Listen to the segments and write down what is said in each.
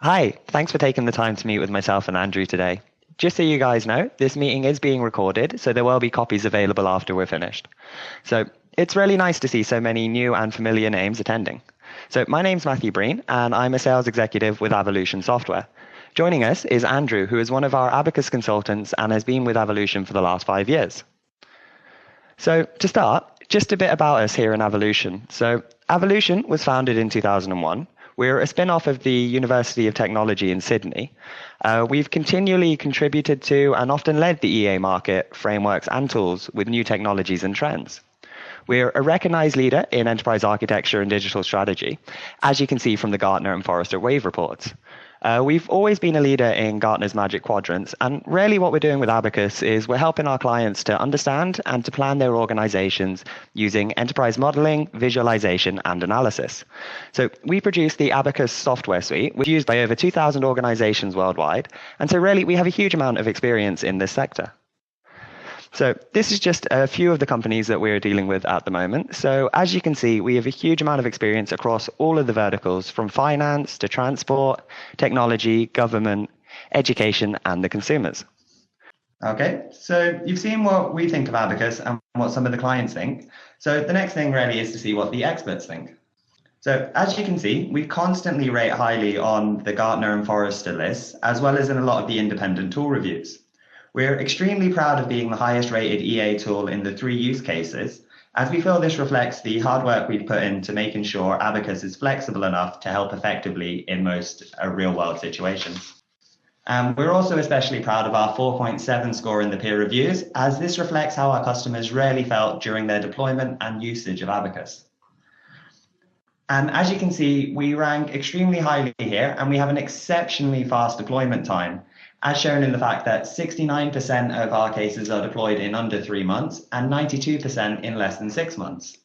Hi, thanks for taking the time to meet with myself and Andrew today. Just so you guys know, this meeting is being recorded, so there will be copies available after we're finished. So it's really nice to see so many new and familiar names attending. So my name's Matthew Breen, and I'm a sales executive with Avolution Software. Joining us is Andrew, who is one of our ABACUS consultants and has been with Avolution for the last 5 years. So to start, just a bit about us here in Avolution. So Avolution was founded in 2001. We're a spin-off of the University of Technology in Sydney. We've continually contributed to and often led the EA market, frameworks and tools with new technologies and trends. We're a recognized leader in enterprise architecture and digital strategy, as you can see from the Gartner and Forrester Wave reports. We've always been a leader in Gartner's Magic Quadrants, and really what we're doing with ABACUS is we're helping our clients to understand and to plan their organizations using enterprise modeling, visualization, and analysis. So we produce the ABACUS software suite, which is used by over 2,000 organizations worldwide, and so really we have a huge amount of experience in this sector. So this is just a few of the companies that we're dealing with at the moment. So as you can see, we have a huge amount of experience across all of the verticals, from finance to transport, technology, government, education, and the consumers. Okay, so you've seen what we think of ABACUS and what some of the clients think. So the next thing really is to see what the experts think. So as you can see, we constantly rate highly on the Gartner and Forrester lists, as well as in a lot of the independent tool reviews. We're extremely proud of being the highest rated EA tool in the 3 use cases, as we feel this reflects the hard work we've put into making sure ABACUS is flexible enough to help effectively in most real world situations. We're also especially proud of our 4.7 score in the peer reviews, as this reflects how our customers really felt during their deployment and usage of ABACUS. And as you can see, we rank extremely highly here, and we have an exceptionally fast deployment time, as shown in the fact that 69% of our cases are deployed in under 3 months and 92% in less than 6 months.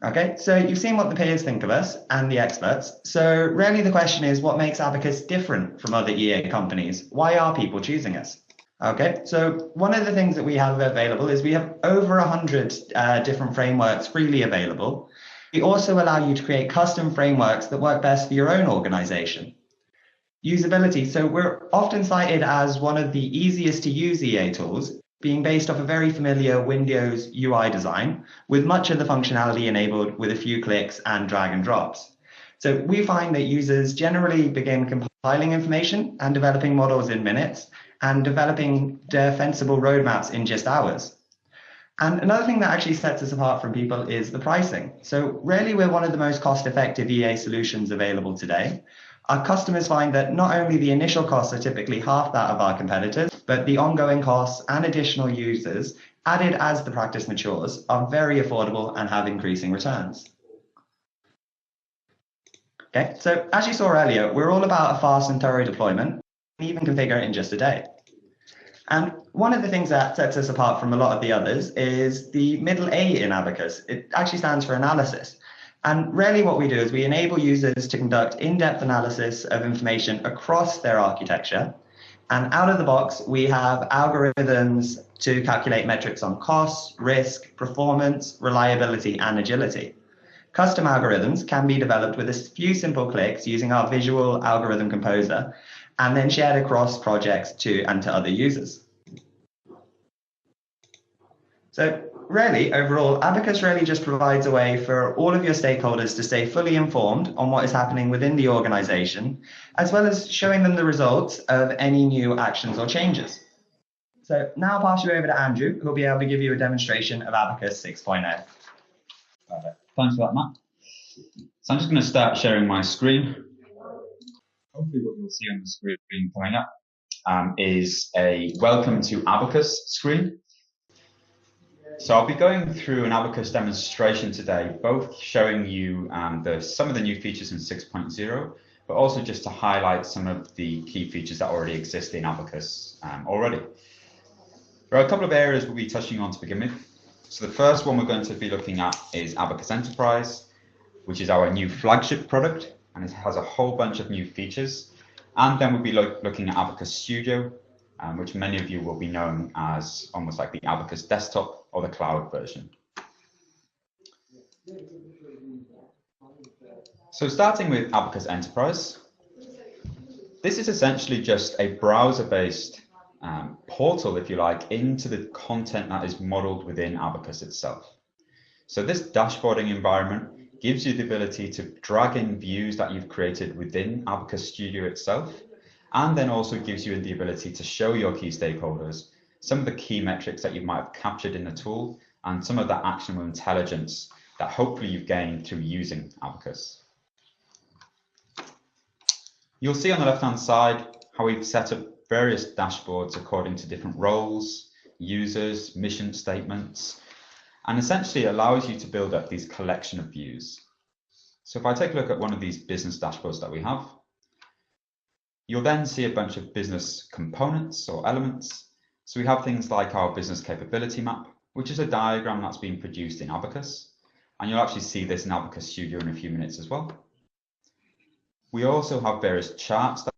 Okay, so you've seen what the peers think of us and the experts. So really the question is, what makes ABACUS different from other EA companies? Why are people choosing us? Okay, so one of the things that we have available is we have over 100 different frameworks freely available. We also allow you to create custom frameworks that work best for your own organization. Usability. So we're often cited as one of the easiest to use EA tools, being based off a very familiar Windows UI design, with much of the functionality enabled with a few clicks and drag and drops. So we find that users generally begin compiling information and developing models in minutes, and developing defensible roadmaps in just hours. And another thing that actually sets us apart from people is the pricing. So really, we're one of the most cost-effective EA solutions available today. Our customers find that not only the initial costs are typically half that of our competitors, but the ongoing costs and additional users added as the practice matures are very affordable and have increasing returns. Okay, so as you saw earlier, we're all about a fast and thorough deployment, and even configure it in just a day. And one of the things that sets us apart from a lot of the others is the middle A in ABACUS. It actually stands for analysis. And really what we do is we enable users to conduct in-depth analysis of information across their architecture. And out of the box, we have algorithms to calculate metrics on costs, risk, performance, reliability, and agility. Custom algorithms can be developed with a few simple clicks using our visual algorithm composer, and then shared across projects and to other users. So really, overall, ABACUS really just provides a way for all of your stakeholders to stay fully informed on what is happening within the organization, as well as showing them the results of any new actions or changes. So now I'll pass you over to Andrew, who will be able to give you a demonstration of ABACUS 6.0. Perfect. Thanks for that, Matt. So I'm just going to start sharing my screen. Hopefully what you'll see on the screen coming up is a welcome to ABACUS screen. So I'll be going through an ABACUS demonstration today, both showing you some of the new features in 6.0, but also just to highlight some of the key features that already exist in ABACUS already. There are a couple of areas we'll be touching on to begin with. So the first one we're going to be looking at is ABACUS Enterprise, which is our new flagship product, and it has a whole bunch of new features. And then we'll be looking at ABACUS Studio, which many of you will be known as almost like the ABACUS desktop or the cloud version. So starting with ABACUS Enterprise, This is essentially just a browser-based portal, if you like, into the content that is modeled within ABACUS itself. So this dashboarding environment gives you the ability to drag in views that you've created within ABACUS Studio itself, and then also gives you the ability to show your key stakeholders some of the key metrics that you might have captured in the tool and some of the actionable intelligence that hopefully you've gained through using ABACUS. You'll see on the left-hand side how we've set up various dashboards according to different roles, users, mission statements, and essentially allows you to build up these collection of views. So if I take a look at one of these business dashboards that we have, you'll then see a bunch of business components or elements. So we have things like our business capability map, which is a diagram that's been produced in ABACUS. And you'll actually see this in ABACUS Studio in a few minutes as well. We also have various charts that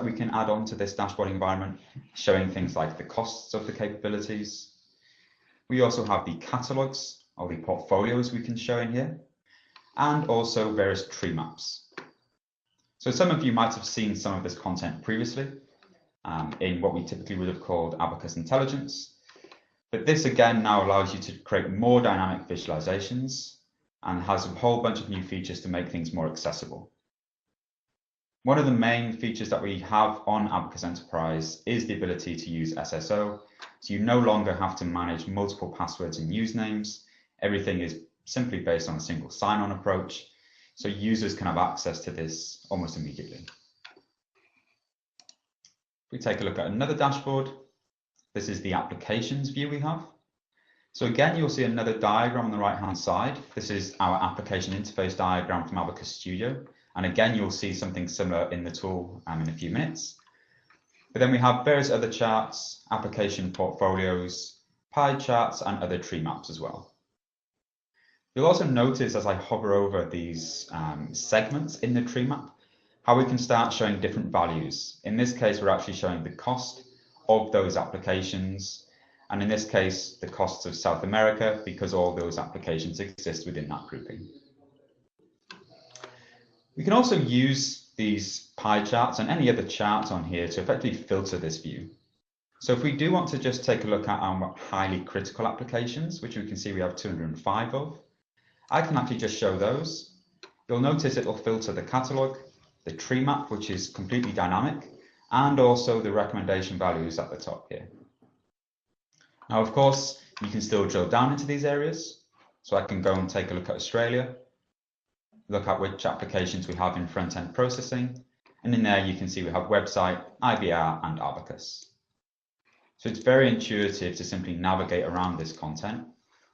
we can add on to this dashboard environment, showing things like the costs of the capabilities. We also have the catalogs or the portfolios we can show in here, and also various tree maps. So some of you might have seen some of this content previously in what we typically would have called ABACUS Intelligence. But this again now allows you to create more dynamic visualizations and has a whole bunch of new features to make things more accessible. One of the main features that we have on ABACUS Enterprise is the ability to use SSO. So you no longer have to manage multiple passwords and usernames. Everything is simply based on a single sign-on approach. So users can have access to this almost immediately. If we take a look at another dashboard, this is the applications view we have. So again, you'll see another diagram on the right-hand side. This is our application interface diagram from ABACUS Studio. And again, you'll see something similar in the tool in a few minutes. But then we have various other charts, application portfolios, pie charts, and other tree maps as well. You'll also notice as I hover over these segments in the tree map, how we can start showing different values. In this case, we're actually showing the cost of those applications. And in this case, the costs of South America, because all those applications exist within that grouping. We can also use these pie charts and any other charts on here to effectively filter this view. So if we do want to just take a look at our highly critical applications, which we can see we have 205 of, I can actually just show those. You'll notice it will filter the catalog, the tree map, which is completely dynamic, and also the recommendation values at the top here. Now, of course, you can still drill down into these areas. So I can go and take a look at Australia, look at which applications we have in front-end processing. And in there, you can see we have website, IVR, and ABACUS. So it's very intuitive to simply navigate around this content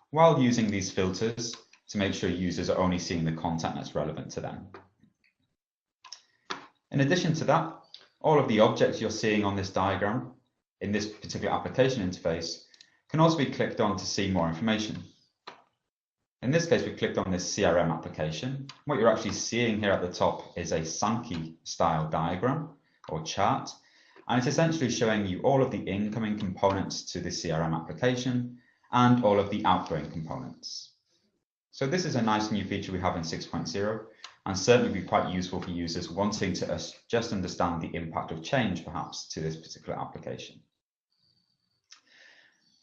while using these filters to make sure users are only seeing the content that's relevant to them. In addition to that, all of the objects you're seeing on this diagram in this particular application interface can also be clicked on to see more information. In this case, we clicked on this CRM application. What you're actually seeing here at the top is a Sankey style diagram or chart, and it's essentially showing you all of the incoming components to the CRM application and all of the outgoing components. So this is a nice new feature we have in 6.0 and certainly be quite useful for users wanting to just understand the impact of change perhaps to this particular application.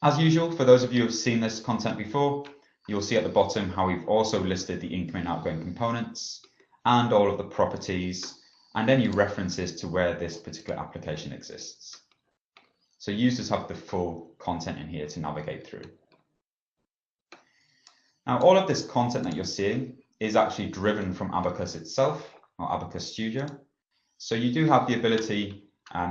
As usual, for those of you who have seen this content before, you'll see at the bottom how we've also listed the incoming and outgoing components and all of the properties and any references to where this particular application exists. So users have the full content in here to navigate through. Now, all of this content that you're seeing is actually driven from ABACUS itself, or ABACUS Studio. So you do have the ability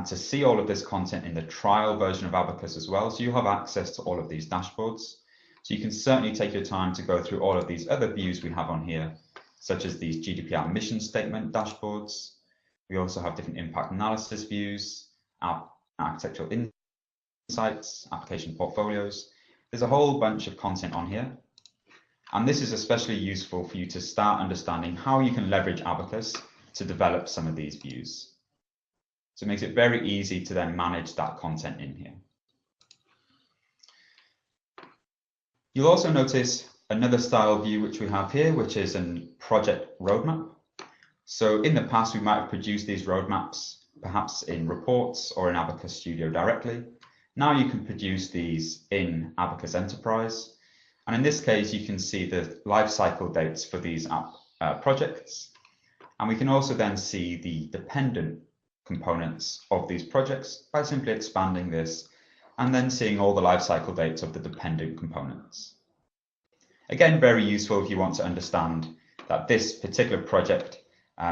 to see all of this content in the trial version of ABACUS as well. So you have access to all of these dashboards. So you can certainly take your time to go through all of these other views we have on here, such as these GDPR mission statement dashboards. We also have different impact analysis views, architectural insights, application portfolios. There's a whole bunch of content on here. And this is especially useful for you to start understanding how you can leverage ABACUS to develop some of these views. So it makes it very easy to then manage that content in here. You'll also notice another style view which we have here, which is a project roadmap. So in the past, we might have produced these roadmaps perhaps in reports or in ABACUS Studio directly. Now you can produce these in ABACUS Enterprise. And in this case, you can see the lifecycle dates for these projects. And we can also then see the dependent components of these projects by simply expanding this and then seeing all the lifecycle dates of the dependent components. Again, very useful if you want to understand that this particular project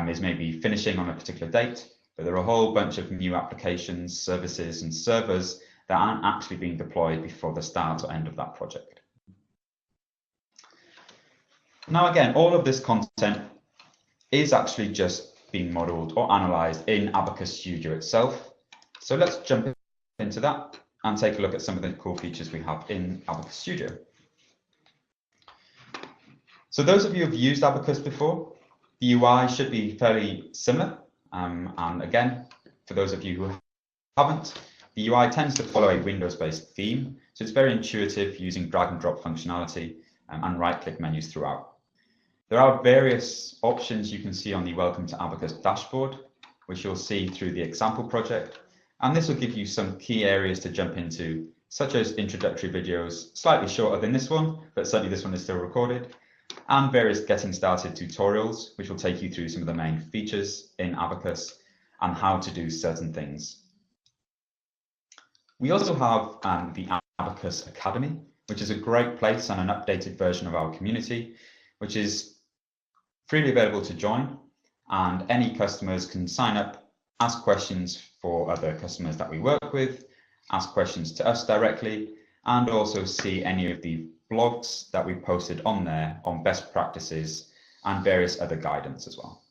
is maybe finishing on a particular date, but there are a whole bunch of new applications, services, and servers that aren't actually being deployed before the start or end of that project. Now, again, all of this content is actually just being modeled or analyzed in ABACUS Studio itself. So let's jump into that and take a look at some of the cool features we have in ABACUS Studio. So those of you who have used ABACUS before, the UI should be fairly similar. And again, for those of you who haven't, the UI tends to follow a Windows-based theme. So it's very intuitive using drag and drop functionality and right-click menus throughout. There are various options you can see on the Welcome to ABACUS dashboard, which you'll see through the example project. And this will give you some key areas to jump into, such as introductory videos, slightly shorter than this one, but certainly this one is still recorded, and various getting started tutorials, which will take you through some of the main features in ABACUS and how to do certain things. We also have the ABACUS Academy, which is a great place and an updated version of our community, which is freely available to join, and any customers can sign up, ask questions for other customers that we work with, ask questions to us directly, and also see any of the blogs that we posted on there on best practices and various other guidance as well.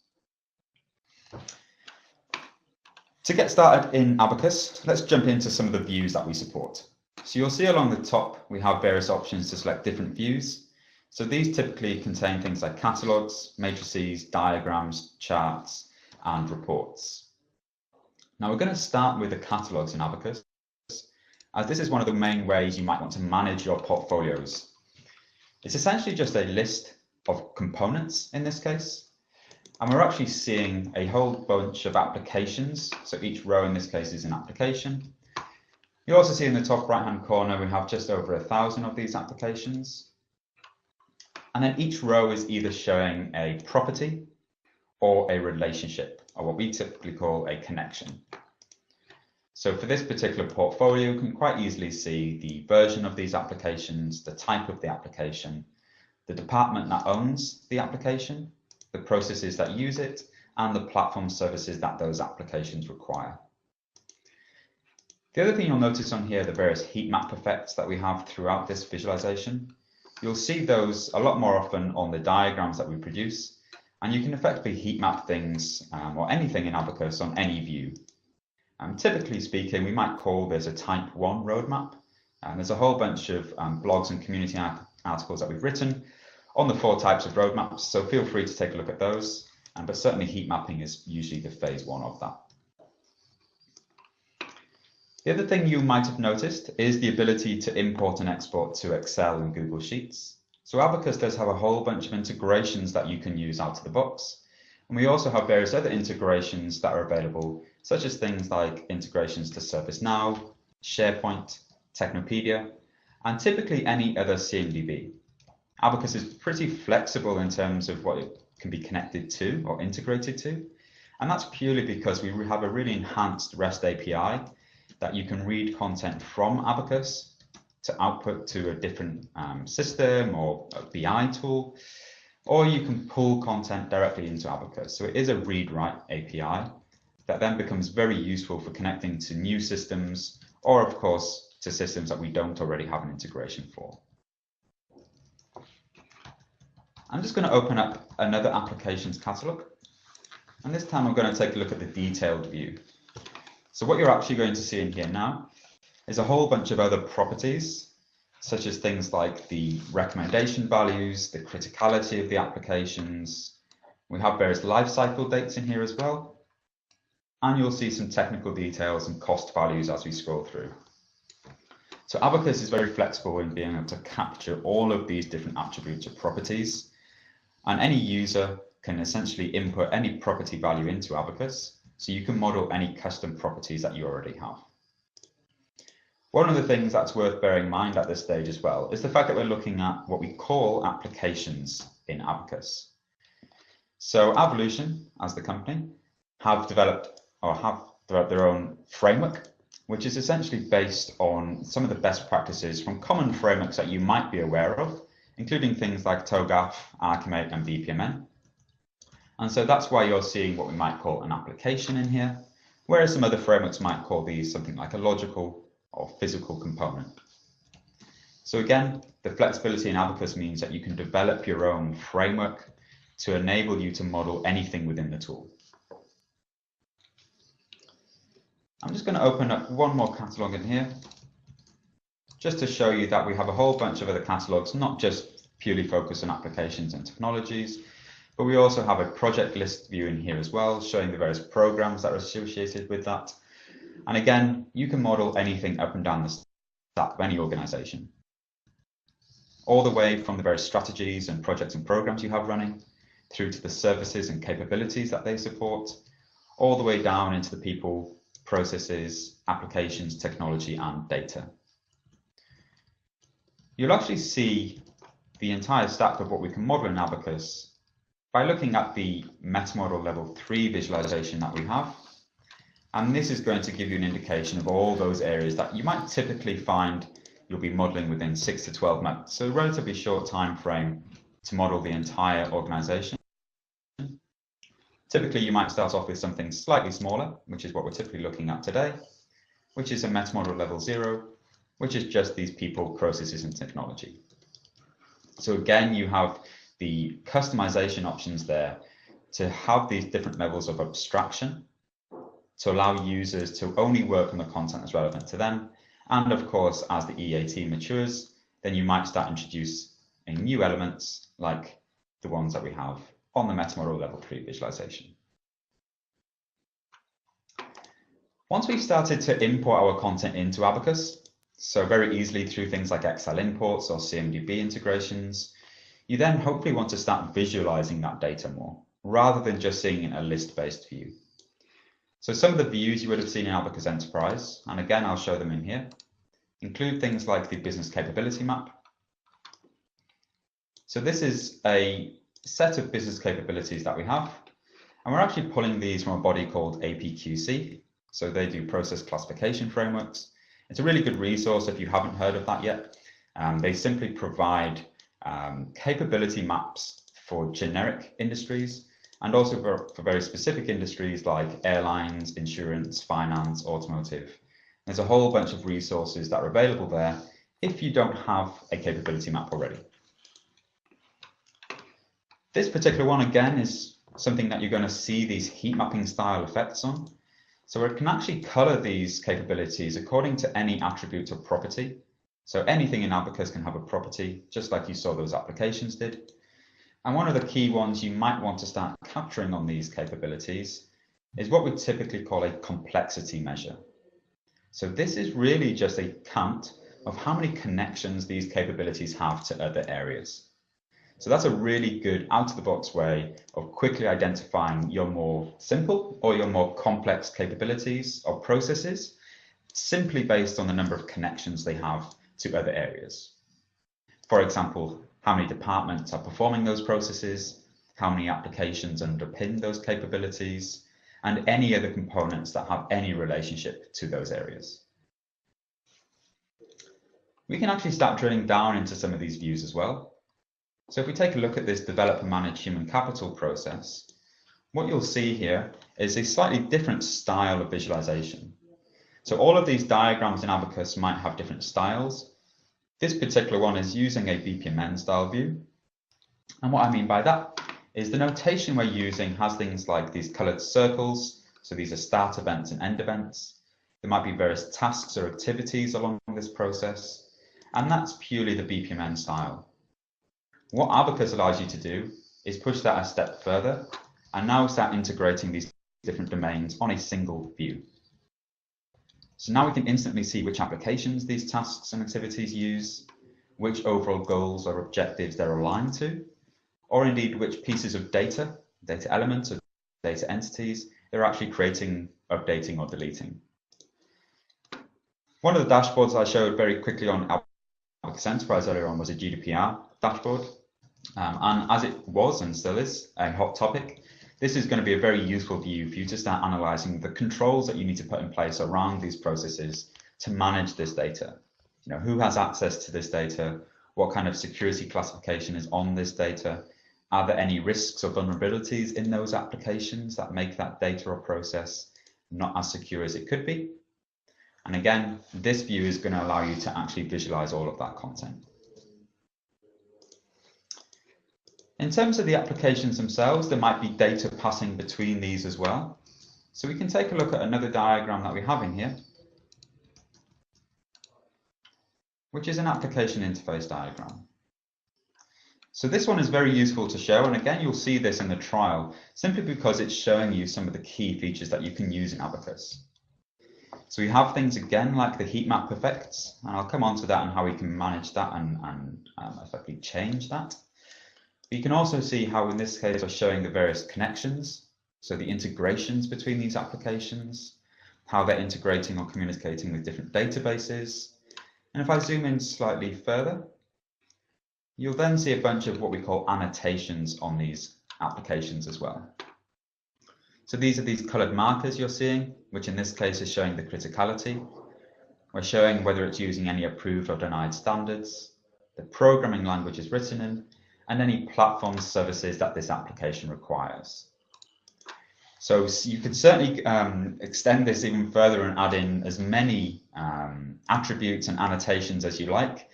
To get started in ABACUS, let's jump into some of the views that we support. So you'll see along the top, we have various options to select different views. So these typically contain things like catalogs, matrices, diagrams, charts, and reports. Now we're going to start with the catalogs in ABACUS, as this is one of the main ways you might want to manage your portfolios. It's essentially just a list of components in this case, and we're actually seeing a whole bunch of applications. So each row in this case is an application. You also see in the top right-hand corner, we have just over 1,000 of these applications. And then each row is either showing a property or a relationship, or what we typically call a connection. So for this particular portfolio, you can quite easily see the version of these applications, the type of the application, the department that owns the application, the processes that use it, and the platform services that those applications require. The other thing you'll notice on here are the various heat map effects that we have throughout this visualization. You'll see those a lot more often on the diagrams that we produce, and you can effectively heat map things or anything in ABACUS on any view. Typically speaking, we might call this a type 1 roadmap. There's a whole bunch of blogs and community articles that we've written on the 4 types of roadmaps, so feel free to take a look at those, but certainly heat mapping is usually the phase 1 of that. The other thing you might have noticed is the ability to import and export to Excel and Google Sheets. So ABACUS does have a whole bunch of integrations that you can use out of the box. And we also have various other integrations that are available, such as things like integrations to ServiceNow, SharePoint, TechnoPedia, and typically any other CMDB. ABACUS is pretty flexible in terms of what it can be connected to or integrated to. And that's purely because we have a really enhanced REST API that you can read content from ABACUS to output to a different system or a BI tool, or you can pull content directly into ABACUS. So it is a read-write API that then becomes very useful for connecting to new systems, or of course, to systems that we don't already have an integration for. I'm just going to open up another applications catalog, and this time I'm going to take a look at the detailed view. So what you're actually going to see in here now is a whole bunch of other properties, such as things like the recommendation values, the criticality of the applications. We have various lifecycle dates in here as well. And you'll see some technical details and cost values as we scroll through. So ABACUS is very flexible in being able to capture all of these different attributes or properties. And any user can essentially input any property value into ABACUS So you can model any custom properties that you already have. One of the things that's worth bearing in mind at this stage as well is the fact that we're looking at what we call applications in ABACUS. So Avolution, as the company, have developed their own framework, which is essentially based on some of the best practices from common frameworks that you might be aware of, including things like TOGAF, ArchiMate, and BPMN. And so that's why you're seeing what we might call an application in here, whereas some other frameworks might call these something like a logical or physical component. So again, the flexibility in ABACUS means that you can develop your own framework to enable you to model anything within the tool. I'm just going to open up one more catalog in here, just to show you that we have a whole bunch of other catalogs, not just purely focused on applications and technologies, but we also have a project list view in here as well, showing the various programs that are associated with that. And again, you can model anything up and down the stack of any organization, all the way from the various strategies and projects and programs you have running, through to the services and capabilities that they support, all the way down into the people, processes, applications, technology, and data. You'll actually see the entire stack of what we can model in ABACUS by looking at the MetaModel level 3 visualization that we have. And this is going to give you an indication of all those areas that you might typically find you'll be modeling within 6 to 12 months. So a relatively short time frame to model the entire organization. Typically, you might start off with something slightly smaller, which is what we're typically looking at today, which is a MetaModel level 0, which is just these people, processes, and technology. So again, you have the customization options there to have these different levels of abstraction to allow users to only work on the content that's relevant to them. And of course, as the EAT matures, then you might start introducing new elements like the ones that we have on the MetaModel level 3 visualization. Once we've started to import our content into ABACUS, so very easily through things like Excel imports or CMDB integrations, you then hopefully want to start visualizing that data more, rather than just seeing in a list-based view. So some of the views you would have seen in ABACUS Enterprise, and again, I'll show them in here, include things like the business capability map. So this is a set of business capabilities that we have, and we're actually pulling these from a body called APQC. So they do process classification frameworks. It's a really good resource if you haven't heard of that yet. They simply provide capability maps for generic industries and also for very specific industries like airlines, insurance, finance, automotive. There's a whole bunch of resources that are available there if you don't have a capability map already. This particular one, again, is something that you're going to see these heat mapping style effects on. So it can actually color these capabilities according to any attribute or property. So anything in ABACUS can have a property, just like you saw those applications did. And one of the key ones you might want to start capturing on these capabilities is what we typically call a complexity measure. So this is really just a count of how many connections these capabilities have to other areas. So that's a really good out-of-the-box way of quickly identifying your more simple or your more complex capabilities or processes, simply based on the number of connections they have to other areas. For example, how many departments are performing those processes, how many applications underpin those capabilities, and any other components that have any relationship to those areas. We can actually start drilling down into some of these views as well. So if we take a look at this develop and manage human capital process, what you'll see here is a slightly different style of visualization. So all of these diagrams in ABACUS might have different styles. This particular one is using a BPMN style view. And what I mean by that is the notation we're using has things like these colored circles. So these are start events and end events. There might be various tasks or activities along this process. And that's purely the BPMN style. What ABACUS allows you to do is push that a step further and now start integrating these different domains on a single view. So now we can instantly see which applications these tasks and activities use, which overall goals or objectives they're aligned to, or indeed which pieces of data elements or data entities they're actually creating, updating, or deleting. One of the dashboards I showed very quickly on ABACUS Enterprise earlier on was a GDPR dashboard. And as it was and still is a hot topic, this is going to be a very useful view for you to start analyzing the controls that you need to put in place around these processes to manage this data. You know, who has access to this data? What kind of security classification is on this data? Are there any risks or vulnerabilities in those applications that make that data or process not as secure as it could be? And again, this view is going to allow you to actually visualize all of that content. In terms of the applications themselves, there might be data passing between these as well. So we can take a look at another diagram that we have in here, which is an application interface diagram. So this one is very useful to show, and again, you'll see this in the trial, simply because it's showing you some of the key features that you can use in ABACUS. So we have things again like the heat map effects, and I'll come on to that and how we can manage that and effectively change that. But you can also see how in this case we're showing the various connections, so the integrations between these applications, how they're integrating or communicating with different databases. And if I zoom in slightly further, you'll then see a bunch of what we call annotations on these applications as well. So these are these colored markers you're seeing, which in this case is showing the criticality. We're showing whether it's using any approved or denied standards, the programming language is written in, and any platform services that this application requires. So you could certainly extend this even further and add in as many attributes and annotations as you like.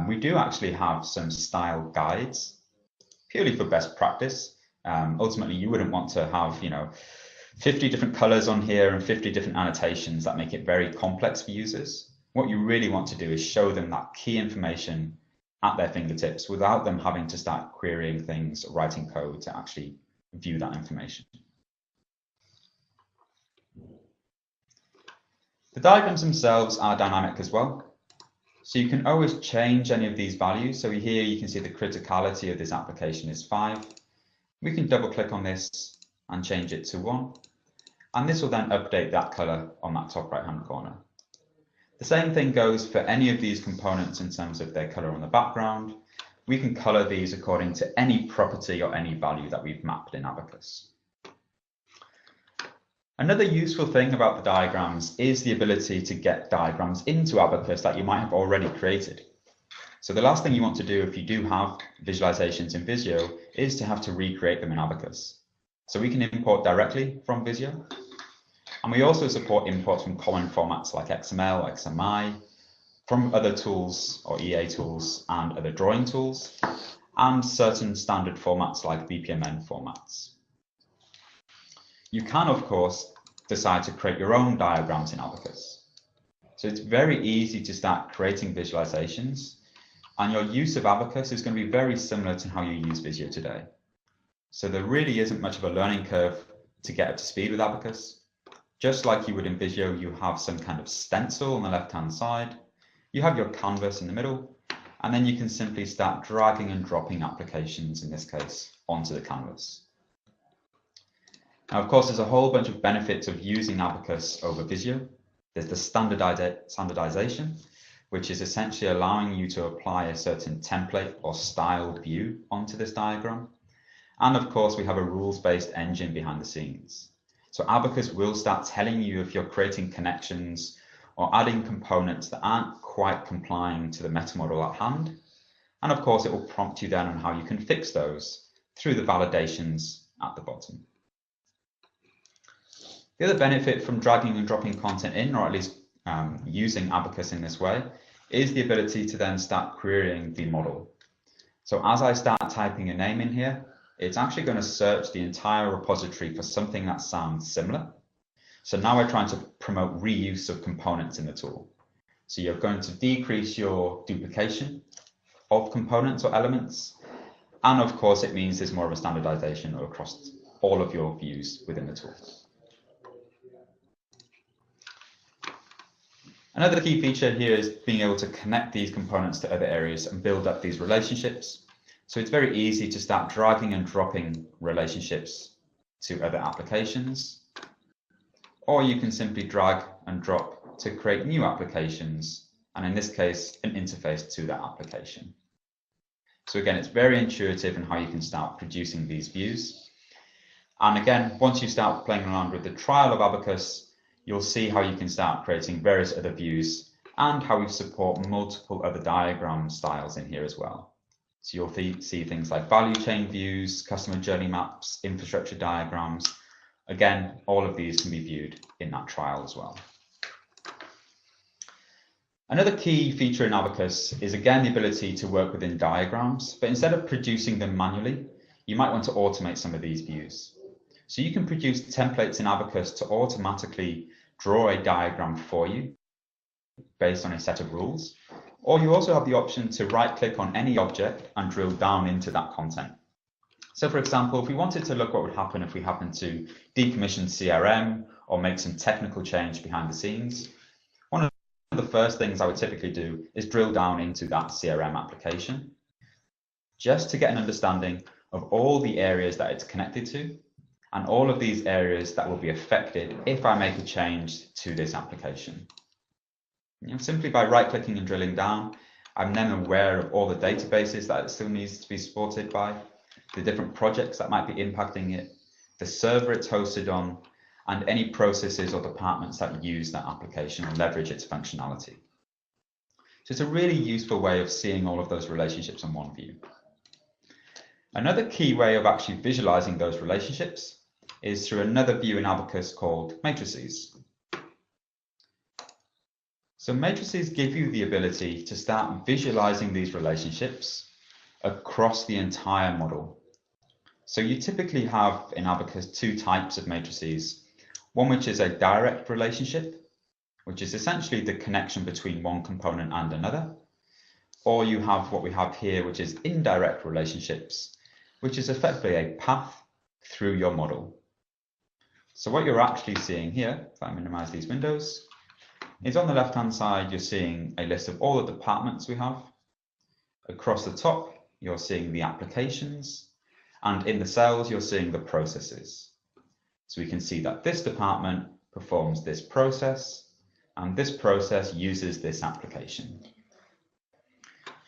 We do actually have some style guides, purely for best practice. Ultimately, you wouldn't want to have, 50 different colors on here and 50 different annotations that make it very complex for users. What you really want to do is show them that key information at their fingertips without them having to start querying things, writing code to actually view that information. The diagrams themselves are dynamic as well. So you can always change any of these values. So here you can see the criticality of this application is 5. We can double click on this and change it to 1. And this will then update that color on that top right hand corner. The same thing goes for any of these components in terms of their color on the background. We can color these according to any property or any value that we've mapped in ABACUS. Another useful thing about the diagrams is the ability to get diagrams into ABACUS that you might have already created. So the last thing you want to do if you do have visualizations in Visio is to have to recreate them in ABACUS. So we can import directly from Visio. And we also support imports from common formats like XML, XMI, from other tools or EA tools and other drawing tools, and certain standard formats like BPMN formats. You can, of course, decide to create your own diagrams in ABACUS. So it's very easy to start creating visualizations, and your use of ABACUS is going to be very similar to how you use Visio today. So there really isn't much of a learning curve to get up to speed with ABACUS. Just like you would in Visio, you have some kind of stencil on the left-hand side. You have your canvas in the middle, and then you can simply start dragging and dropping applications, in this case, onto the canvas. Now, of course, there's a whole bunch of benefits of using ABACUS over Visio. There's the standardization, which is essentially allowing you to apply a certain template or styled view onto this diagram. And of course, we have a rules-based engine behind the scenes. So ABACUS will start telling you if you're creating connections or adding components that aren't quite complying to the meta model at hand. And of course, it will prompt you then on how you can fix those through the validations at the bottom. The other benefit from dragging and dropping content in, or at least using ABACUS in this way, is the ability to then start querying the model. So as I start typing a name in here, it's actually going to search the entire repository for something that sounds similar. So now we're trying to promote reuse of components in the tool. So you're going to decrease your duplication of components or elements. And of course, it means there's more of a standardization across all of your views within the tool. Another key feature here is being able to connect these components to other areas and build up these relationships. So it's very easy to start dragging and dropping relationships to other applications. or you can simply drag and drop to create new applications, and in this case, an interface to that application. So again, it's very intuitive in how you can start producing these views. And again, once you start playing around with the trial of ABACUS, you'll see how you can start creating various other views and how we support multiple other diagram styles in here as well. So you'll see things like value chain views, customer journey maps, infrastructure diagrams. Again, all of these can be viewed in that trial as well. Another key feature in ABACUS is again the ability to work within diagrams, but instead of producing them manually, you might want to automate some of these views. So you can produce templates in ABACUS to automatically draw a diagram for you based on a set of rules, or you also have the option to right-click on any object and drill down into that content. So for example, if we wanted to look what would happen if we happened to decommission CRM or make some technical change behind the scenes, one of the first things I would typically do is drill down into that CRM application just to get an understanding of all the areas that it's connected to and all of these areas that will be affected if I make a change to this application. Simply by right-clicking and drilling down, I'm then aware of all the databases that it still needs to be supported by, the different projects that might be impacting it, the server it's hosted on, and any processes or departments that use that application or leverage its functionality. So it's a really useful way of seeing all of those relationships in one view. Another key way of actually visualizing those relationships is through another view in ABACUS called matrices. So matrices give you the ability to start visualizing these relationships across the entire model. So you typically have in ABACUS two types of matrices. One which is a direct relationship, which is essentially the connection between one component and another. Or you have what we have here, which is indirect relationships, which is effectively a path through your model. So what you're actually seeing here, if I minimize these windows, is on the left-hand side, you're seeing a list of all the departments we have. Across the top, you're seeing the applications, and in the cells, you're seeing the processes. So we can see that this department performs this process, and this process uses this application.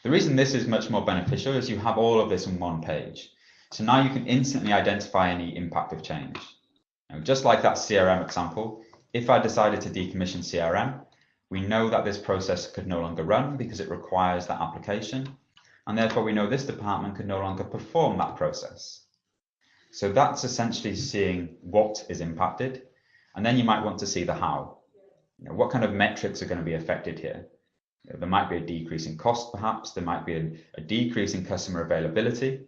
The reason this is much more beneficial is you have all of this on one page. So now you can instantly identify any impact of change. Now, just like that CRM example, if I decided to decommission CRM, we know that this process could no longer run because it requires that application, and therefore we know this department could no longer perform that process. So that's essentially seeing what is impacted, and then you might want to see the how. What kind of metrics are going to be affected here? There might be a decrease in cost, perhaps. There might be a decrease in customer availability.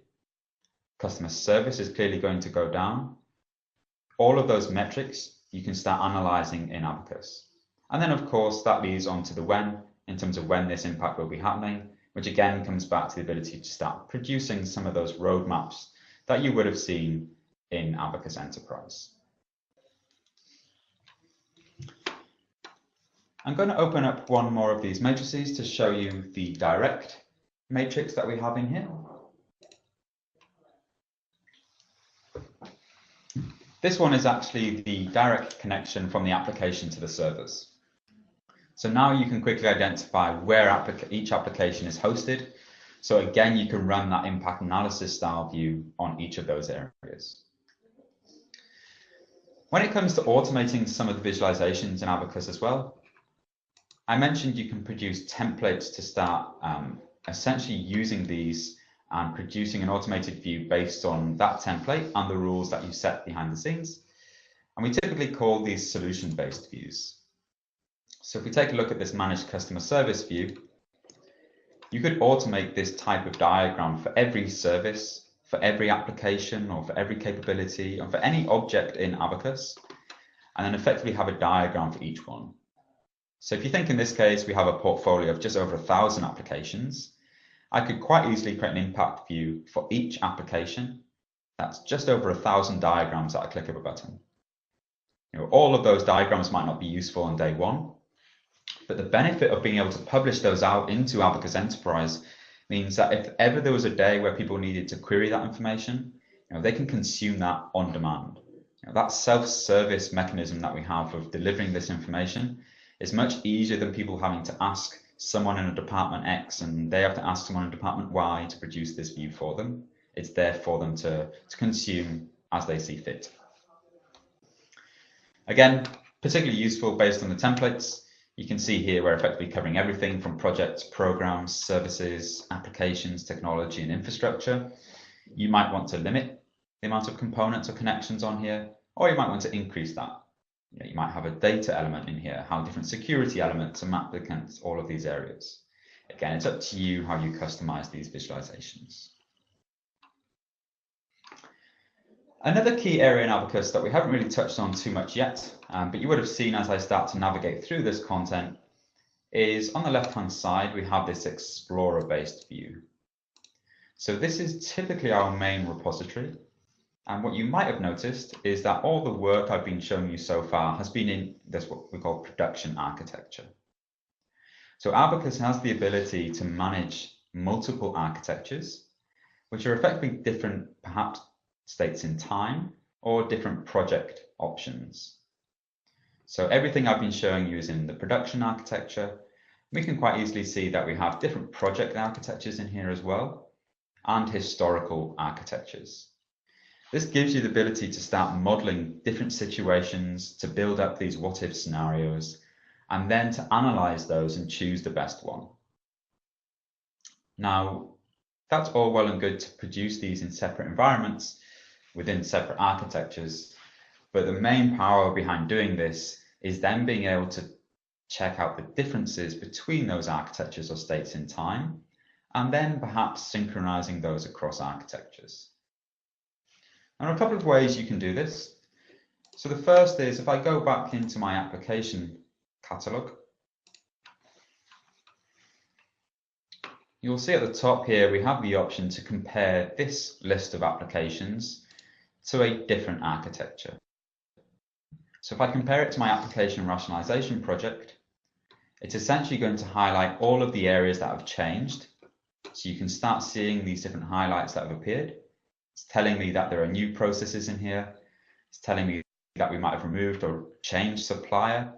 Customer service is clearly going to go down. All of those metrics you can start analyzing in ABACUS. And then, of course, that leads on to the when, in terms of when this impact will be happening, which again comes back to the ability to start producing some of those roadmaps that you would have seen in ABACUS Enterprise. I'm going to open up one more of these matrices to show you the direct matrix that we have in here. This one is actually the direct connection from the application to the servers. So now you can quickly identify where each application is hosted. So again, you can run that impact analysis style view on each of those areas. When it comes to automating some of the visualizations in ABACUS as well, I mentioned you can produce templates to start essentially using these and producing an automated view based on that template and the rules that you set behind the scenes. And we typically call these solution-based views. So if we take a look at this managed customer service view, you could automate this type of diagram for every service, for every application, or for every capability, or for any object in ABACUS, and then effectively have a diagram for each one. So if you think in this case, we have a portfolio of just over 1,000 applications, I could quite easily create an impact view for each application. That's just over 1,000 diagrams at a click of a button. All of those diagrams might not be useful on day one, but the benefit of being able to publish those out into ABACUS Enterprise means that if ever there was a day where people needed to query that information, they can consume that on demand. That self-service mechanism that we have of delivering this information is much easier than people having to ask someone in a department X and they have to ask someone in department Y to produce this view for them. It's there for them to consume as they see fit. Again, particularly useful based on the templates. You can see here we're effectively covering everything from projects, programs, services, applications, technology, and infrastructure. You might want to limit the amount of components or connections on here, or you might want to increase that. You might have a data element in here, how different security elements are mapped against all of these areas. Again, it's up to you how you customize these visualizations. Another key area in ABACUS that we haven't really touched on too much yet, but you would have seen as I start to navigate through this content, is on the left-hand side, we have this Explorer-based view. So this is typically our main repository. And what you might have noticed is that all the work I've been showing you so far has been in this what we call production architecture. So ABACUS has the ability to manage multiple architectures, which are effectively different, perhaps, states in time or different project options. So everything I've been showing you is in the production architecture. We can quite easily see that we have different project architectures in here as well, and historical architectures. This gives you the ability to start modeling different situations, to build up these what-if scenarios, and then to analyze those and choose the best one. Now, that's all well and good to produce these in separate environments within separate architectures, but the main power behind doing this is then being able to check out the differences between those architectures or states in time, and then perhaps synchronizing those across architectures. There are a couple of ways you can do this. So the first is if I go back into my application catalog, you'll see at the top here we have the option to compare this list of applications to a different architecture. So if I compare it to my application rationalization project, it's essentially going to highlight all of the areas that have changed. So you can start seeing these different highlights that have appeared. It's telling me that there are new processes in here. It's telling me that we might have removed or changed supplier.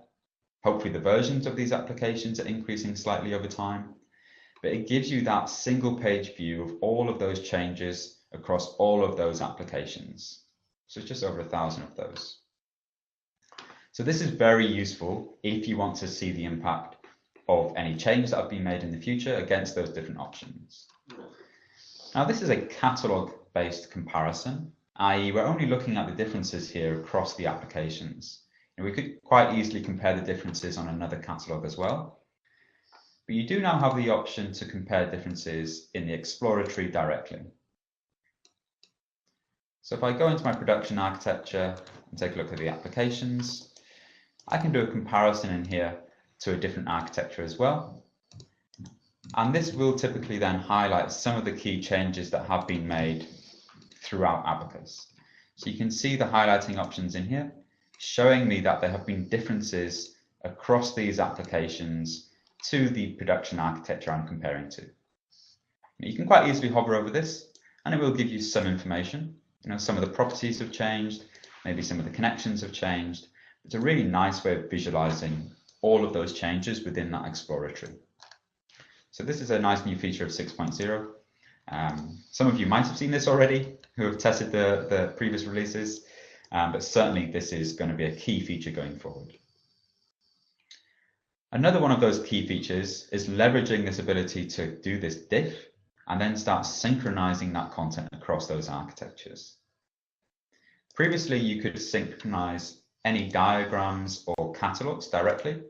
Hopefully the versions of these applications are increasing slightly over time. But it gives you that single page view of all of those changes across all of those applications. So it's just over 1,000 of those. So this is very useful if you want to see the impact of any change that have been made in the future against those different options. Now this is a catalog-based comparison, i.e. we're only looking at the differences here across the applications. And we could quite easily compare the differences on another catalog as well. But you do now have the option to compare differences in the Explorer tree directly. So if I go into my production architecture and take a look at the applications, I can do a comparison in here to a different architecture as well. And this will typically then highlight some of the key changes that have been made throughout ABACUS. So you can see the highlighting options in here, showing me that there have been differences across these applications to the production architecture I'm comparing to. You can quite easily hover over this and it will give you some information. Some of the properties have changed, maybe some of the connections have changed. It's a really nice way of visualizing all of those changes within that Explorer tree. So this is a nice new feature of 6.0. Some of you might have seen this already who have tested the previous releases, but certainly this is going to be a key feature going forward. Another one of those key features is leveraging this ability to do this diff and then start synchronizing that content across those architectures. Previously, you could synchronize any diagrams or catalogs directly.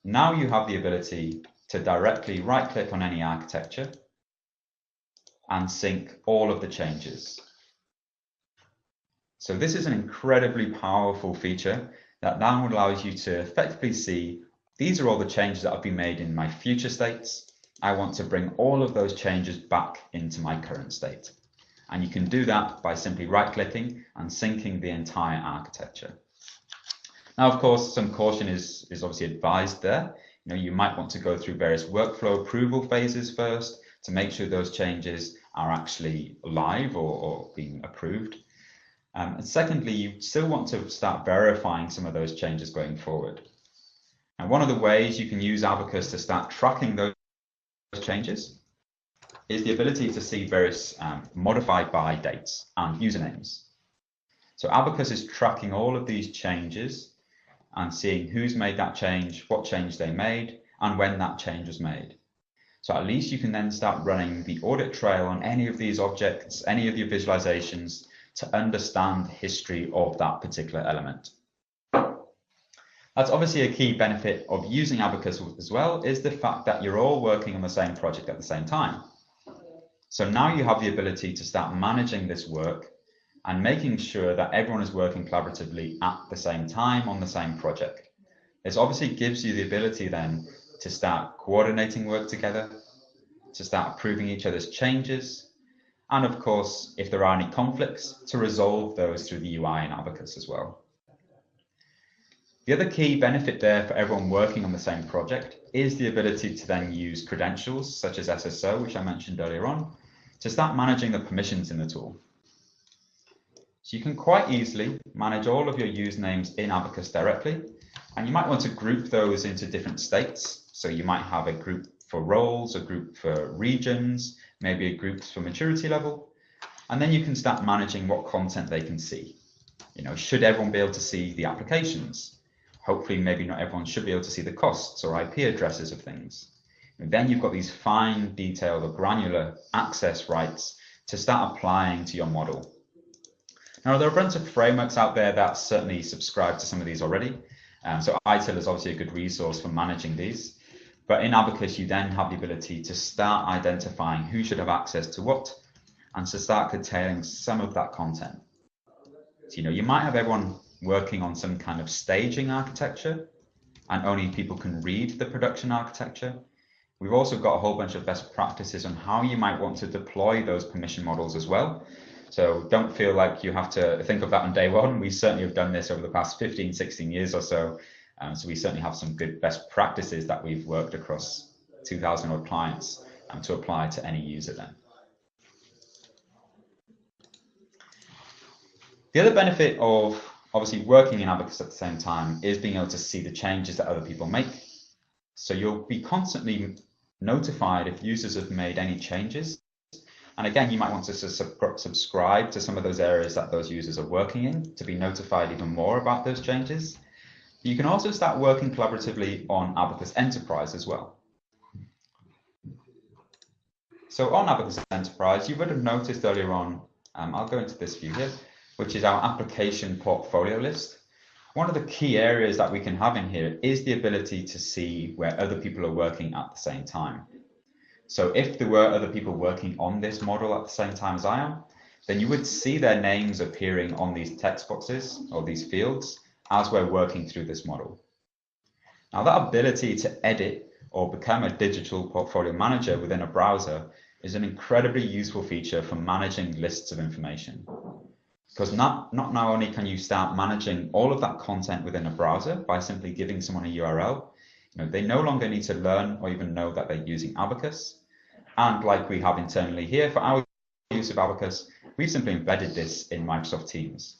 Now you have the ability to directly right-click on any architecture and sync all of the changes. So this is an incredibly powerful feature that now allows you to effectively see these are all the changes that have been made in my future states. I want to bring all of those changes back into my current state. And you can do that by simply right-clicking and syncing the entire architecture. Now, of course, some caution is obviously advised there. You might want to go through various workflow approval phases first to make sure those changes are actually live or being approved. And secondly, you still want to start verifying some of those changes going forward. And one of the ways you can use ABACUS to start tracking those changes is the ability to see various modified by dates and usernames. So ABACUS is tracking all of these changes and seeing who's made that change, what change they made, and when that change was made. So at least you can then start running the audit trail on any of these objects, any of your visualizations, to understand the history of that particular element. That's obviously a key benefit of using ABACUS as well, is the fact that you're all working on the same project at the same time. So now you have the ability to start managing this work and making sure that everyone is working collaboratively at the same time on the same project. This obviously gives you the ability then to start coordinating work together, to start approving each other's changes, and of course, if there are any conflicts, to resolve those through the UI in ABACUS as well. The other key benefit there for everyone working on the same project is the ability to then use credentials such as SSO, which I mentioned earlier on, to start managing the permissions in the tool. So you can quite easily manage all of your usernames in ABACUS directly, and you might want to group those into different states. So you might have a group for roles, a group for regions, maybe a group for maturity level, and then you can start managing what content they can see. You know, should everyone be able to see the applications? Hopefully, maybe not everyone should be able to see the costs or IP addresses of things. And then you've got these fine, detailed or granular access rights to start applying to your model. Now, there are a bunch of frameworks out there that certainly subscribe to some of these already. So ITIL is obviously a good resource for managing these. But in ABACUS, you then have the ability to start identifying who should have access to what and to start curtailing some of that content. So, you know, you might have everyone working on some kind of staging architecture and only people can read the production architecture. We've also got a whole bunch of best practices on how you might want to deploy those permission models as well. So don't feel like you have to think of that on day one. We certainly have done this over the past 15, 16 years or so. So we certainly have some good best practices that we've worked across 2,000 odd clients to apply to any user then. The other benefit of obviously working in ABACUS at the same time is being able to see the changes that other people make. So you'll be constantly notified if users have made any changes. And again, you might want to subscribe to some of those areas that those users are working in to be notified even more about those changes. You can also start working collaboratively on ABACUS Enterprise as well. So on ABACUS Enterprise, you would have noticed earlier on, I'll go into this view here, which is our application portfolio list. One of the key areas that we can have in here is the ability to see where other people are working at the same time. So if there were other people working on this model at the same time as I am, then you would see their names appearing on these text boxes or these fields as we're working through this model. Now that ability to edit or become a digital portfolio manager within a browser is an incredibly useful feature for managing lists of information. Because not only can you start managing all of that content within a browser by simply giving someone a URL, you know, they no longer need to learn or even know that they're using ABACUS. And like we have internally here for our use of ABACUS, we've simply embedded this in Microsoft Teams.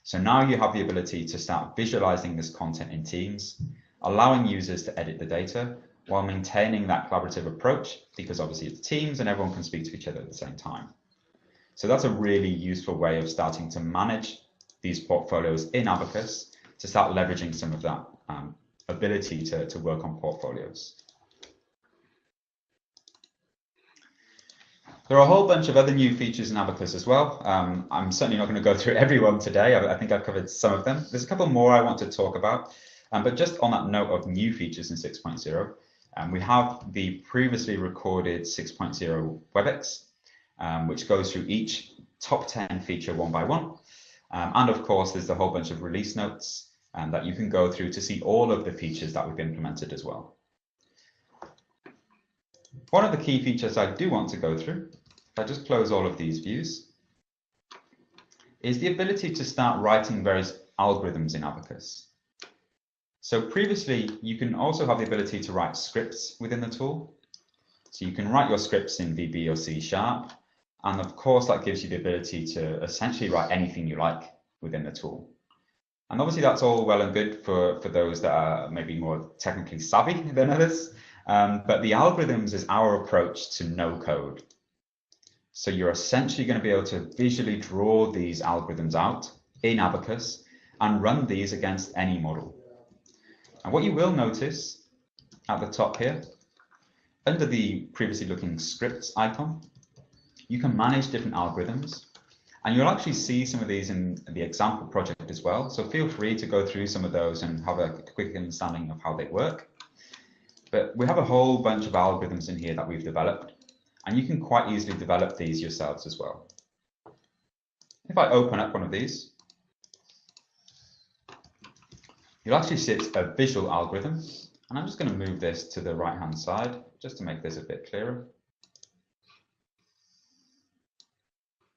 So now you have the ability to start visualizing this content in Teams, allowing users to edit the data while maintaining that collaborative approach, because obviously it's Teams and everyone can speak to each other at the same time. So that's a really useful way of starting to manage these portfolios in ABACUS to start leveraging some of that ability to work on portfolios. There are a whole bunch of other new features in ABACUS as well. I'm certainly not going to go through everyone today. I think I've covered some of them. There's a couple more I want to talk about. But just on that note of new features in 6.0, we have the previously recorded 6.0 WebEx, which goes through each top 10 feature one by one. And of course, there's a whole bunch of release notes that you can go through to see all of the features that we've implemented as well. One of the key features I do want to go through, if I just close all of these views, is the ability to start writing various algorithms in ABACUS. So previously, you can also have the ability to write scripts within the tool. So you can write your scripts in VB or C#, And of course, that gives you the ability to essentially write anything you like within the tool. And obviously that's all well and good for those that are maybe more technically savvy than others. But the algorithms is our approach to no code. So you're essentially going to be able to visually draw these algorithms out in ABACUS and run these against any model. And what you will notice at the top here, under the previously looking scripts icon, you can manage different algorithms. And you'll actually see some of these in the example project as well. So feel free to go through some of those and have a quick understanding of how they work. But we have a whole bunch of algorithms in here that we've developed, and you can quite easily develop these yourselves as well. If I open up one of these, you'll actually see it's a visual algorithm. And I'm just going to move this to the right-hand side just to make this a bit clearer.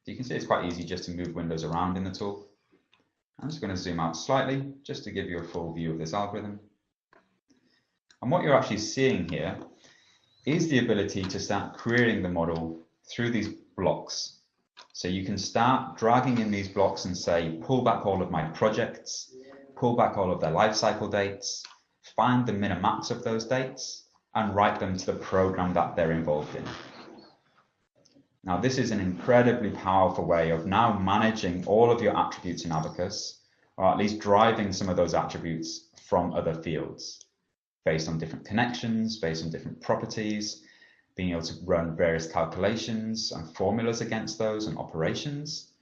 You can see it's quite easy just to move windows around in the tool. I'm just going to zoom out slightly just to give you a full view of this algorithm. And what you're actually seeing here is the ability to start querying the model through these blocks. So you can start dragging in these blocks and say, pull back all of my projects, pull back all of their lifecycle dates, find the min and max of those dates, and write them to the program that they're involved in. Now, this is an incredibly powerful way of now managing all of your attributes in ABACUS, or at least driving some of those attributes from other fields, based on different connections, based on different properties, being able to run various calculations and formulas against those and operations,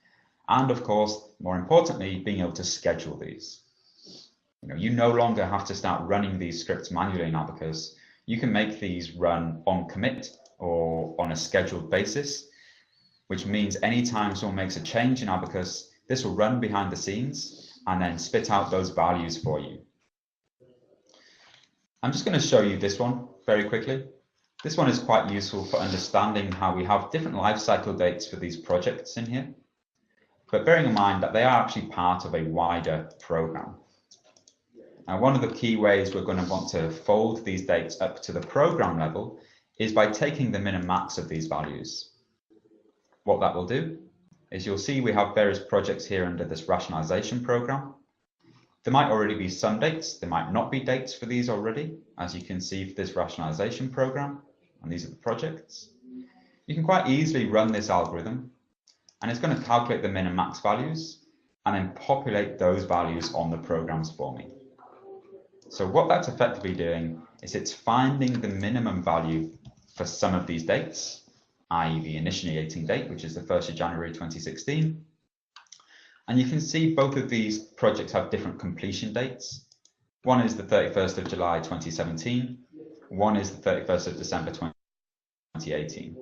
and of course, more importantly, being able to schedule these. You no longer have to start running these scripts manually in ABACUS. You can make these run on commit or on a scheduled basis, which means anytime someone makes a change in ABACUS, this will run behind the scenes and then spit out those values for you. I'm just going to show you this one very quickly. This one is quite useful for understanding how we have different lifecycle dates for these projects in here, but bearing in mind that they are actually part of a wider program. Now, one of the key ways we're going to want to fold these dates up to the program level is by taking the min and max of these values. What that will do is you'll see we have various projects here under this rationalization program. There might already be some dates, there might not be dates for these already, as you can see for this rationalization program, and these are the projects. You can quite easily run this algorithm, and it's going to calculate the min and max values, and then populate those values on the programs for me. So what that's effectively doing is it's finding the minimum value for some of these dates, i.e. the initiating date, which is the 1st of January 2016. And you can see both of these projects have different completion dates. One is the 31st of July 2017. One is the 31st of December 2018.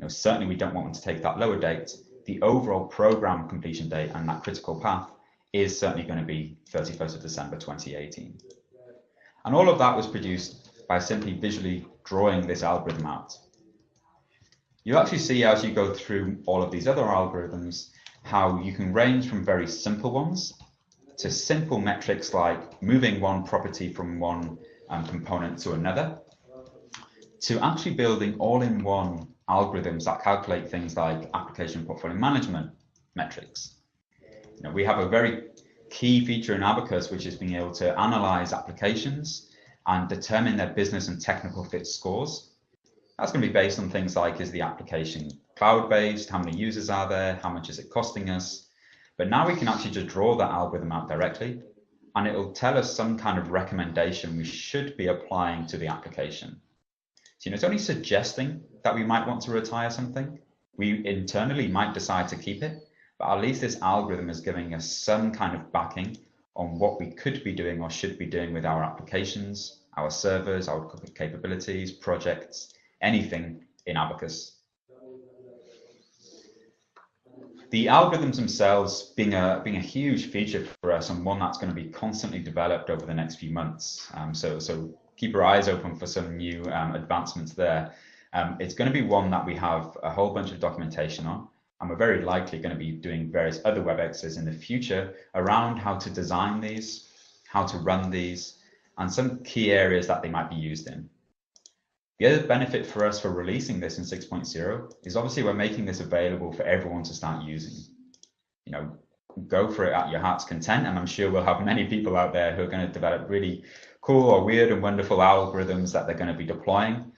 Certainly we don't want them to take that lower date. The overall program completion date and that critical path is certainly going to be 31st of December 2018. And all of that was produced by simply visually drawing this algorithm out. You actually see as you go through all of these other algorithms how you can range from very simple ones to simple metrics like moving one property from one component to another, to actually building all-in-one algorithms that calculate things like application portfolio management metrics. We have a very key feature in ABACUS, which is being able to analyze applications and determine their business and technical fit scores. That's going to be based on things like, is the application cloud-based, how many users are there, how much is it costing us? But now we can actually just draw that algorithm out directly, and it'll tell us some kind of recommendation we should be applying to the application. So it's only suggesting that we might want to retire something. We internally might decide to keep it, but at least this algorithm is giving us some kind of backing on what we could be doing or should be doing with our applications, our servers, our capabilities, projects, anything in ABACUS. The algorithms themselves being a huge feature for us, and one that's going to be constantly developed over the next few months. So keep your eyes open for some new advancements there. It's going to be one that we have a whole bunch of documentation on, and we're very likely going to be doing various other WebExes in the future around how to design these, how to run these, and some key areas that they might be used in. The other benefit for us for releasing this in 6.0 is obviously we're making this available for everyone to start using. You know, go for it at your heart's content, and I'm sure we'll have many people out there who are going to develop really cool or weird and wonderful algorithms that they're going to be deploying.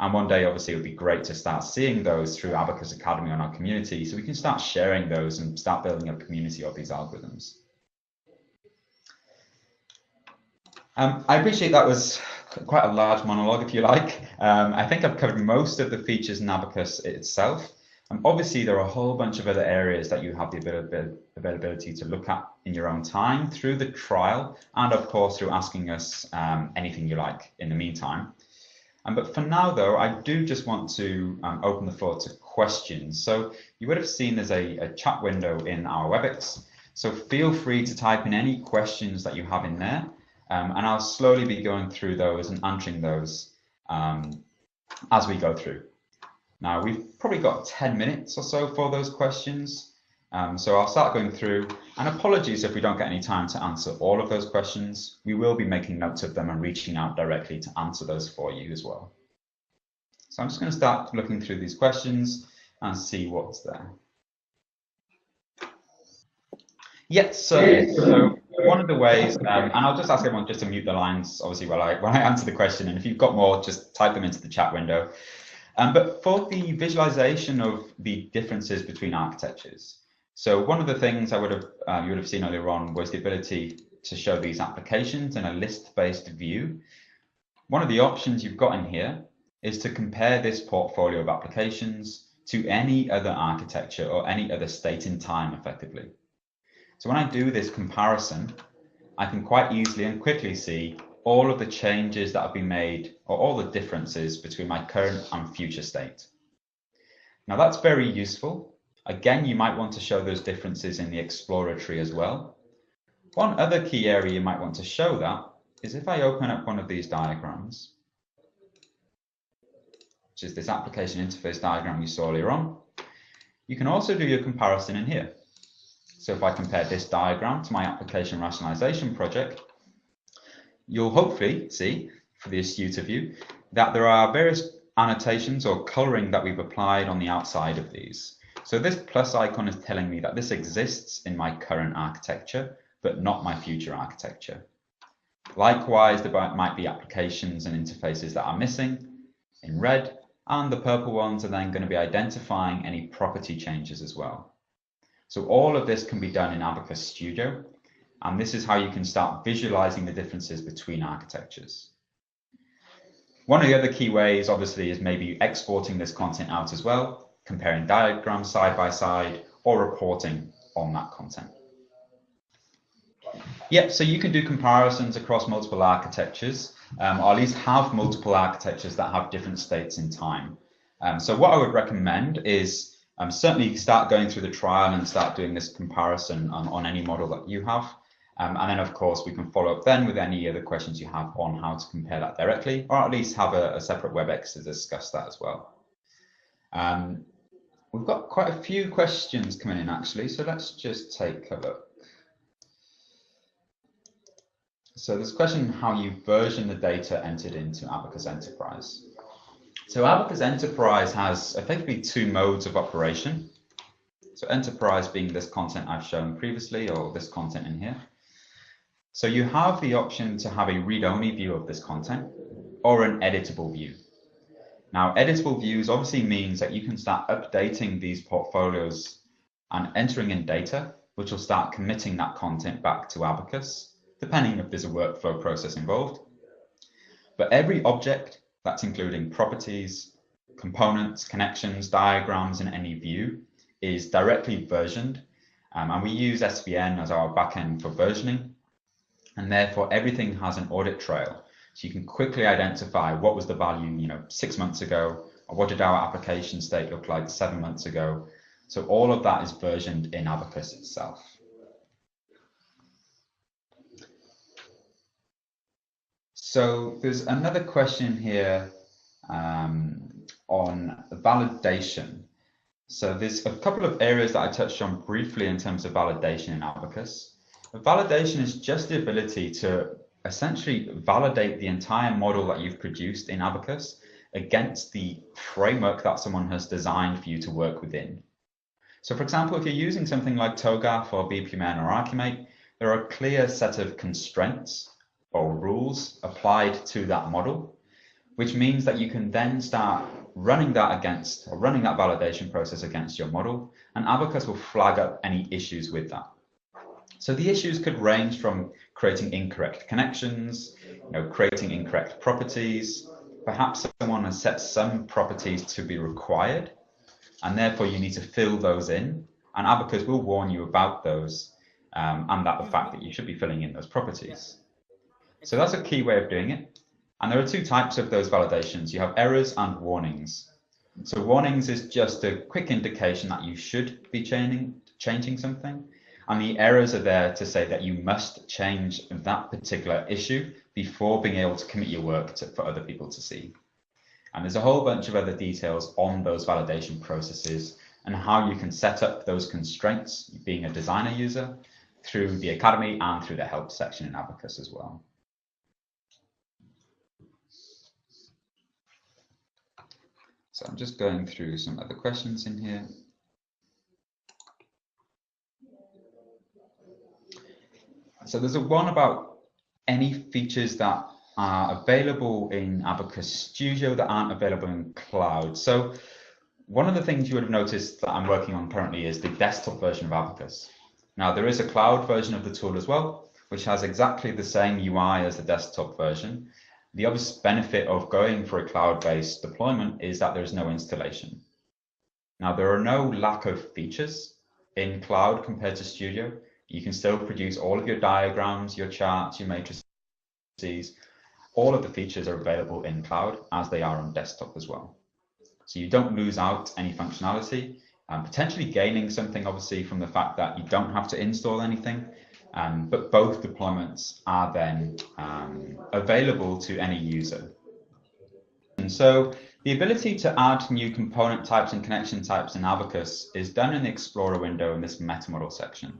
And one day, obviously, it would be great to start seeing those through Abacus Academy on our community, so we can start sharing those and start building a community of these algorithms. I appreciate that was quite a large monologue, if you like. I think I've covered most of the features in Abacus itself. Obviously, there are a whole bunch of other areas that you have the availability to look at in your own time through the trial, and of course, through asking us anything you like in the meantime. But for now, though, I do just want to open the floor to questions. So you would have seen there's a chat window in our WebEx. So feel free to type in any questions that you have in there. And I'll slowly be going through those and answering those as we go through. Now, we've probably got 10 minutes or so for those questions. So I'll start going through, and apologies if we don't get any time to answer all of those questions. We will be making notes of them and reaching out directly to answer those for you as well. So I'm just going to start looking through these questions and see what's there. Yes, so one of the ways, and I'll just ask everyone just to mute the lines, obviously, while I answer the question, and if you've got more, just type them into the chat window. But for the visualization of the differences between architectures, so one of the things you would have seen earlier on was the ability to show these applications in a list-based view. One of the options you've got in here is to compare this portfolio of applications to any other architecture or any other state in time, effectively. So when I do this comparison, I can quite easily and quickly see all of the changes that have been made, or all the differences between my current and future state. Now that's very useful. Again, you might want to show those differences in the exploratory as well. One other key area you might want to show that is if I open up one of these diagrams, which is this application interface diagram you saw earlier on, you can also do your comparison in here. So if I compare this diagram to my application rationalization project, you'll hopefully see, for the astute of you, that there are various annotations or coloring that we've applied on the outside of these. So this plus icon is telling me that this exists in my current architecture, but not my future architecture. Likewise, there might be applications and interfaces that are missing in red, and the purple ones are then going to be identifying any property changes as well. So all of this can be done in Abacus Studio, and this is how you can start visualizing the differences between architectures. One of the other key ways, obviously, is maybe exporting this content out as well, comparing diagrams side by side, or reporting on that content. Yep, so you can do comparisons across multiple architectures, or at least have multiple architectures that have different states in time. So what I would recommend is certainly start going through the trial and start doing this comparison on any model that you have. And then, of course, we can follow up then with any other questions you have on how to compare that directly, or at least have a separate WebEx to discuss that as well. We've got quite a few questions coming in, actually, so let's just take a look. So there's a question how you version the data entered into Abacus Enterprise. So Abacus Enterprise has effectively two modes of operation. So Enterprise being this content I've shown previously, or this content in here. So you have the option to have a read-only view of this content, or an editable view. Now, editable views obviously means that you can start updating these portfolios and entering in data, which will start committing that content back to Abacus, depending if there's a workflow process involved. But every object, that's including properties, components, connections, diagrams in any view, is directly versioned. And we use SVN as our backend for versioning. And therefore, everything has an audit trail. So you can quickly identify what was the value, 6 months ago, or what did our application state look like 7 months ago. So all of that is versioned in Abacus itself. So there's another question here on validation. So there's a couple of areas that I touched on briefly in terms of validation in Abacus. Validation is just the ability to essentially validate the entire model that you've produced in ABACUS against the framework that someone has designed for you to work within. So for example, if you're using something like TOGAF or BPMN or ArchiMate, there are a clear set of constraints or rules applied to that model, which means that you can then start running that against, or running that validation process against your model, and ABACUS will flag up any issues with that. So the issues could range from creating incorrect connections, creating incorrect properties. Perhaps someone has set some properties to be required, and therefore you need to fill those in, and ABACUS will warn you about those and that the fact that you should be filling in those properties. So that's a key way of doing it. And there are two types of those validations. You have errors and warnings. So warnings is just a quick indication that you should be changing something. And the errors are there to say that you must change that particular issue before being able to commit your work for other people to see. And there's a whole bunch of other details on those validation processes and how you can set up those constraints, being a designer user, through the Academy and through the help section in ABACUS as well. So I'm just going through some other questions in here. So there's one about any features that are available in ABACUS Studio that aren't available in cloud. So one of the things you would have noticed that I'm working on currently is the desktop version of ABACUS. Now there is a cloud version of the tool as well, which has exactly the same UI as the desktop version. The obvious benefit of going for a cloud-based deployment is that there's no installation. Now there are no lack of features in cloud compared to Studio. You can still produce all of your diagrams, your charts, your matrices. All of the features are available in cloud as they are on desktop as well. So you don't lose out any functionality, potentially gaining something obviously from the fact that you don't have to install anything, but both deployments are then available to any user. And so the ability to add new component types and connection types in ABACUS is done in the Explorer window in this meta model section.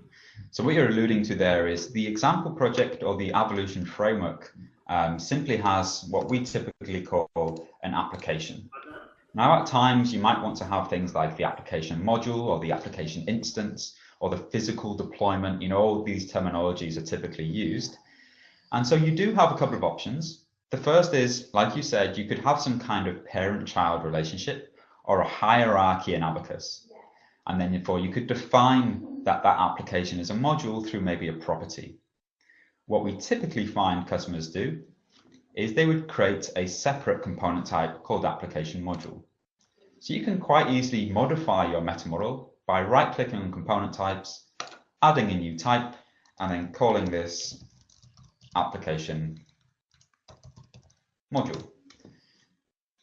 So what you're alluding to there is the example project or the Avolution framework simply has what we typically call an application. Now, at times, you might want to have things like the application module or the application instance or the physical deployment. All these terminologies are typically used. And so you do have a couple of options. The first is, like you said, you could have some kind of parent-child relationship or a hierarchy in ABACUS. And then therefore you could define that application is a module through maybe a property. What we typically find customers do is they would create a separate component type called application module. So you can quite easily modify your meta model by right-clicking on component types, adding a new type, and then calling this application module.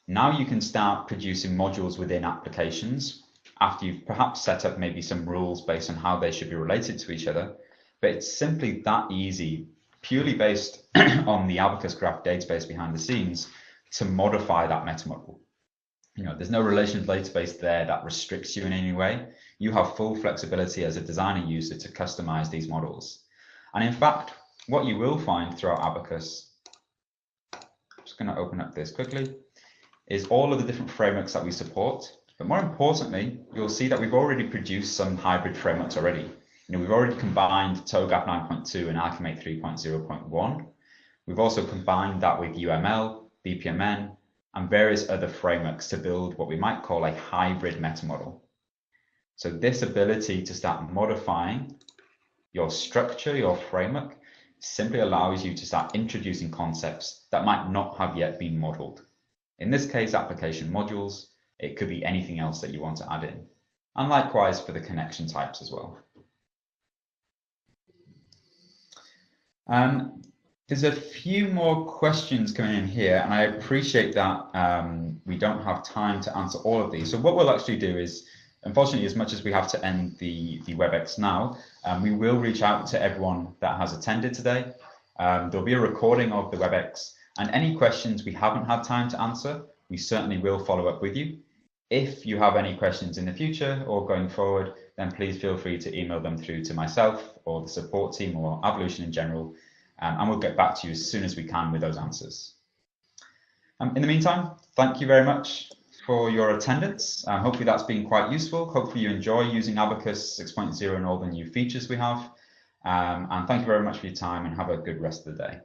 Now you can start producing modules within applications after you've perhaps set up maybe some rules based on how they should be related to each other, but it's simply that easy, purely based on the ABACUS graph database behind the scenes, to modify that meta model. There's no relational database there that restricts you in any way. You have full flexibility as a designer user to customize these models. And in fact, what you will find throughout ABACUS, I'm just going to open up this quickly, is all of the different frameworks that we support. But more importantly, you'll see that we've already produced some hybrid frameworks already. We've already combined TOGAF 9.2 and ArchiMate 3.0.1. We've also combined that with UML, BPMN, and various other frameworks to build what we might call a hybrid meta model. So this ability to start modifying your structure, your framework, simply allows you to start introducing concepts that might not have yet been modeled. In this case, application modules. It could be anything else that you want to add in. And likewise for the connection types as well. There's a few more questions coming in here, and I appreciate that we don't have time to answer all of these. So what we'll actually do is, unfortunately, as much as we have to end the WebEx now, we will reach out to everyone that has attended today. There'll be a recording of the WebEx, and any questions we haven't had time to answer, we certainly will follow up with you. If you have any questions in the future or going forward, then please feel free to email them through to myself or the support team or Avolution in general, and we'll get back to you as soon as we can with those answers. In the meantime, thank you very much for your attendance. Hopefully that's been quite useful. Hopefully you enjoy using Abacus 6.0 and all the new features we have. And thank you very much for your time, and have a good rest of the day.